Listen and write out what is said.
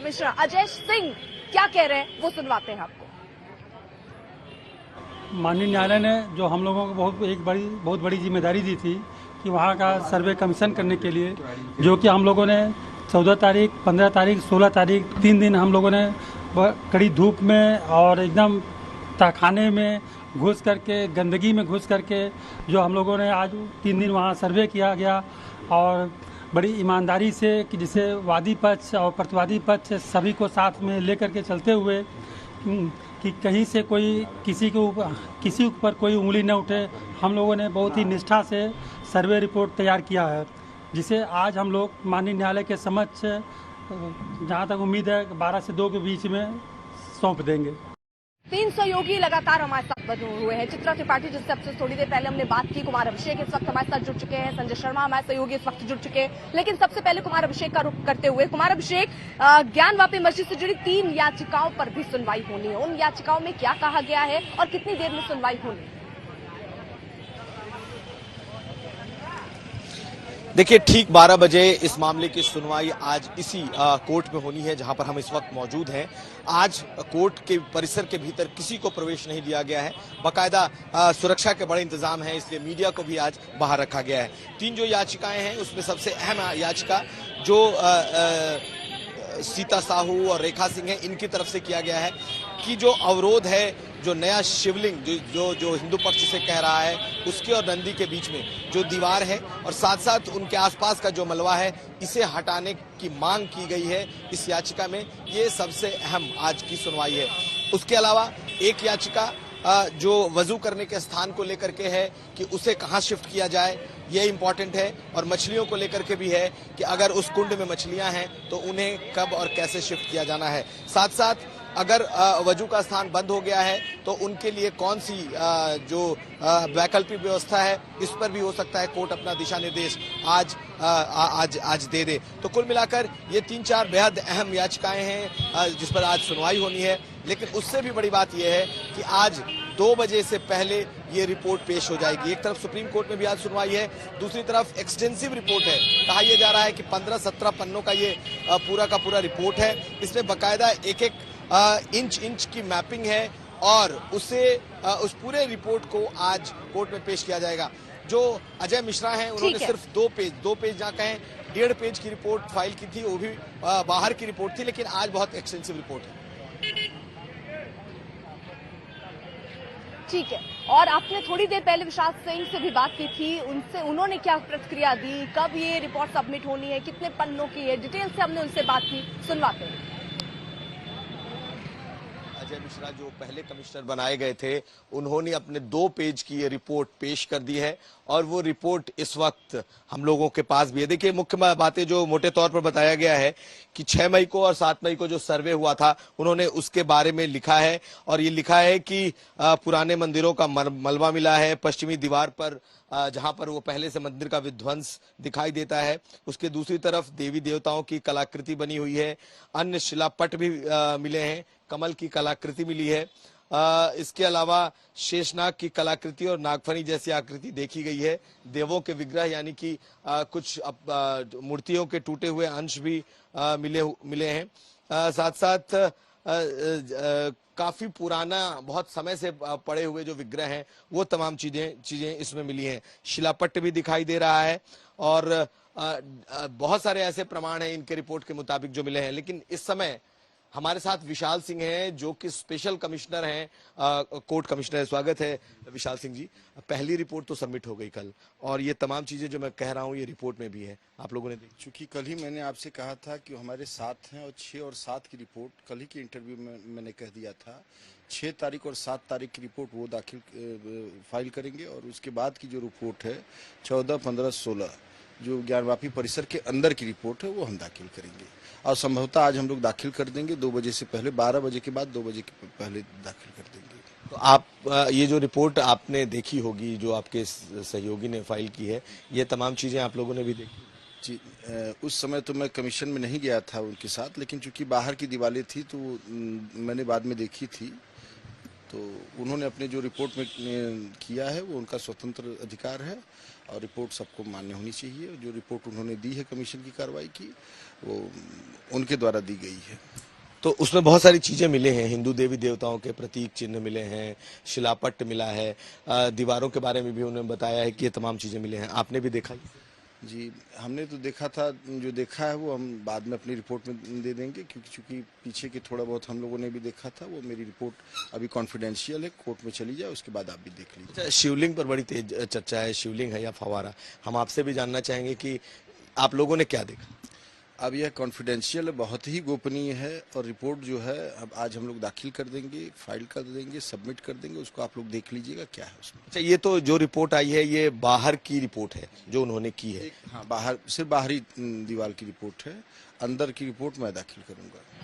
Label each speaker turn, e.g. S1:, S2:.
S1: Commissioner Ajay Singh क्या कह रहे हैं वो सुनवाते हैं आपको।
S2: माननीय न्यायालय ने जो हम लोगों को बहुत बड़ी जिम्मेदारी दी थी कि वहाँ का सर्वे कमीशन करने के लिए, जो कि हम लोगों ने 14 तारीख, 15 तारीख, 16 तारीख 3 दिन हम लोगों ने कड़ी धूप में और एकदम तहखाने में घुस करके, गंदगी में घुस करके जो हम लोगों ने आज 3 दिन वहाँ सर्वे किया गया, और बड़ी ईमानदारी से कि जिसे वादी पक्ष और प्रतिवादी पक्ष सभी को साथ में लेकर के चलते हुए कि कहीं से कोई किसी के ऊपर कोई उंगली न उठे, हम लोगों ने बहुत ही निष्ठा से सर्वे रिपोर्ट तैयार किया है, जिसे आज हम लोग माननीय न्यायालय के समक्ष जहां तक उम्मीद है 12 से 2 के बीच में सौंप देंगे।
S1: 3 सहयोगी लगातार हमारे साथ बने हुए हैं। चित्रा त्रिपाठी जिससे अब से थोड़ी देर पहले हमने बात की, कुमार अभिषेक इस वक्त हमारे साथ जुड़ चुके हैं, संजय शर्मा हमारे सहयोगी इस वक्त जुड़ चुके हैं। लेकिन सबसे पहले कुमार अभिषेक का रुख करते हुए, कुमार अभिषेक, ज्ञानवापी मस्जिद से जुड़ी 3 याचिकाओं पर भी सुनवाई होनी है। उन याचिकाओं में क्या कहा गया है और कितनी देर में सुनवाई होनी है?
S3: देखिए, ठीक 12 बजे इस मामले की सुनवाई आज इसी कोर्ट में होनी है जहां पर हम इस वक्त मौजूद हैं। आज कोर्ट के परिसर के भीतर किसी को प्रवेश नहीं दिया गया है। बाकायदा सुरक्षा के बड़े इंतजाम हैं, इसलिए मीडिया को भी आज बाहर रखा गया है। 3 जो याचिकाएं हैं उसमें सबसे अहम याचिका जो सीता साहू और रेखा सिंह है, इनकी तरफ से किया गया है कि जो अवरोध है, जो नया शिवलिंग जो हिंदू पक्ष से कह रहा है, उसके और नंदी के बीच में जो दीवार है और साथ साथ उनके आसपास का जो मलबा है, इसे हटाने की मांग की गई है इस याचिका में। ये सबसे अहम आज की सुनवाई है। उसके अलावा एक याचिका जो वजू करने के स्थान को लेकर के है कि उसे कहां शिफ्ट किया जाए, ये इंपॉर्टेंट है, और मछलियों को लेकर के भी है कि अगर उस कुंड में मछलियां हैं तो उन्हें कब और कैसे शिफ्ट किया जाना है। साथ साथ अगर वजू का स्थान बंद हो गया है तो उनके लिए कौन सी जो वैकल्पिक व्यवस्था है, इस पर भी हो सकता है कोर्ट अपना दिशा निर्देश आज दे दे। तो कुल मिलाकर ये 3-4 बेहद अहम याचिकाएं हैं जिस पर आज सुनवाई होनी है। लेकिन उससे भी बड़ी बात यह है कि आज 2 बजे से पहले ये रिपोर्ट पेश हो जाएगी। एक तरफ सुप्रीम कोर्ट में भी आज सुनवाई है, दूसरी तरफ एक्सटेंसिव रिपोर्ट है। कहा यह जा रहा है कि 15-17 पन्नों का ये पूरा का पूरा रिपोर्ट है। इसमें बाकायदा एक इंच की मैपिंग है और उस पूरे रिपोर्ट को आज कोर्ट में पेश किया जाएगा। जो अजय मिश्रा हैं, उन्होंने सिर्फ 2 पेज ना कहें 1.5 पेज की रिपोर्ट फाइल की थी, वो भी बाहर की रिपोर्ट थी, लेकिन आज बहुत एक्सटेंसिव रिपोर्ट है।
S1: ठीक है। और आपने थोड़ी देर पहले विशाल सिंह से भी बात की थी, उन्होंने क्या प्रतिक्रिया दी, कब ये रिपोर्ट सबमिट होनी है, कितने पन्नों की है, डिटेल से हमने उनसे बात की, सुनवाते हैं।
S3: अजय मिश्रा जो पहले कमिश्नर बनाए गए थे, उन्होंने अपने 2 पेज की ये रिपोर्ट पेश कर दी है और वो रिपोर्ट इस वक्त हम लोगों के पास भी है। देखिए, मुख्य बातें जो मोटे तौर पर बताया गया है कि 6 मई को और 7 मई को जो सर्वे हुआ था, उन्होंने उसके बारे में लिखा है और ये लिखा है कि पुराने मंदिरों का मलबा मिला है पश्चिमी दीवार पर, जहां पर वो पहले से मंदिर का विध्वंस दिखाई देता है। उसके दूसरी तरफ देवी देवताओं की कलाकृति बनी हुई है, अन्य शिलापट भी मिले हैं, कमल की कलाकृति मिली है। इसके अलावा शेषनाग की कलाकृति और नागफनी जैसी आकृति देखी गई है। देवों के विग्रह यानी कि कुछ मूर्तियों के टूटे हुए अंश भी मिले हैं। साथ साथ काफी पुराना, बहुत समय से पड़े हुए जो विग्रह हैं, वो तमाम चीजें इसमें मिली हैं। शिलापट्ट भी दिखाई दे रहा है और बहुत सारे ऐसे प्रमाण हैं इनके रिपोर्ट के मुताबिक जो मिले हैं। लेकिन इस समय हमारे साथ विशाल सिंह हैं जो कि स्पेशल कमिश्नर हैं, कोर्ट कमिश्नर। स्वागत है विशाल सिंह जी। पहली रिपोर्ट तो सबमिट हो गई कल, और ये तमाम चीजें जो मैं कह रहा हूँ ये रिपोर्ट में भी है, आप लोगों ने देखी।
S4: चूंकि कल ही मैंने आपसे कहा था कि हमारे साथ हैं और 6 और 7 की रिपोर्ट कल ही के इंटरव्यू में मैंने कह दिया था। 6 तारीख और 7 तारीख की रिपोर्ट वो फाइल करेंगे और उसके बाद की जो रिपोर्ट है 14, 15, 16 जो ज्ञानवापी परिसर के अंदर की रिपोर्ट है वो हम दाखिल करेंगे और संभवतः आज हम लोग दाखिल कर देंगे 2 बजे से पहले, 12 बजे के बाद 2 बजे के पहले दाखिल कर देंगे।
S3: तो आप ये जो रिपोर्ट आपने देखी होगी, जो आपके सहयोगी ने फाइल की है, ये तमाम चीजें आप लोगों ने भी देखी?
S4: जी, उस समय तो मैं कमीशन में नहीं गया था उनके साथ, लेकिन चूंकि बाहर की दीवारें थी तो मैंने बाद में देखी थी। तो उन्होंने अपने जो रिपोर्ट में किया है वो उनका स्वतंत्र अधिकार है और रिपोर्ट सबको मान्य होनी चाहिए। जो रिपोर्ट उन्होंने दी है कमीशन की कार्रवाई की, वो उनके द्वारा दी गई है।
S3: तो उसमें बहुत सारी चीजें मिले हैं, हिंदू देवी देवताओं के प्रतीक चिन्ह मिले हैं, शिलापट्ट मिला है, दीवारों के बारे में भी उन्होंने बताया है कि ये तमाम चीजें मिले हैं। आपने भी देखा?
S4: जी, हमने तो देखा था, जो देखा है वो हम बाद में अपनी रिपोर्ट में दे देंगे, क्योंकि चूंकि पीछे के थोड़ा बहुत हम लोगों ने भी देखा था। वो मेरी रिपोर्ट अभी कॉन्फिडेंशियल है, कोर्ट में चली जाए, उसके बाद आप भी देख लीजिए।
S3: अच्छा, शिवलिंग पर बड़ी तेज चर्चा है, शिवलिंग है या फवारा? हम आपसे भी जानना चाहेंगे कि आप लोगों ने क्या देखा?
S4: अब यह कॉन्फिडेंशियल है, बहुत ही गोपनीय है, और रिपोर्ट जो है अब आज हम लोग दाखिल कर देंगे, फाइल कर देंगे, सबमिट कर देंगे, उसको आप लोग देख लीजिएगा क्या है उसमें।
S3: अच्छा, ये तो जो रिपोर्ट आई है ये बाहर की रिपोर्ट है जो उन्होंने की है।
S4: हाँ, बाहर सिर्फ बाहरी दीवार की रिपोर्ट है, अंदर की रिपोर्ट मैं दाखिल करूंगा।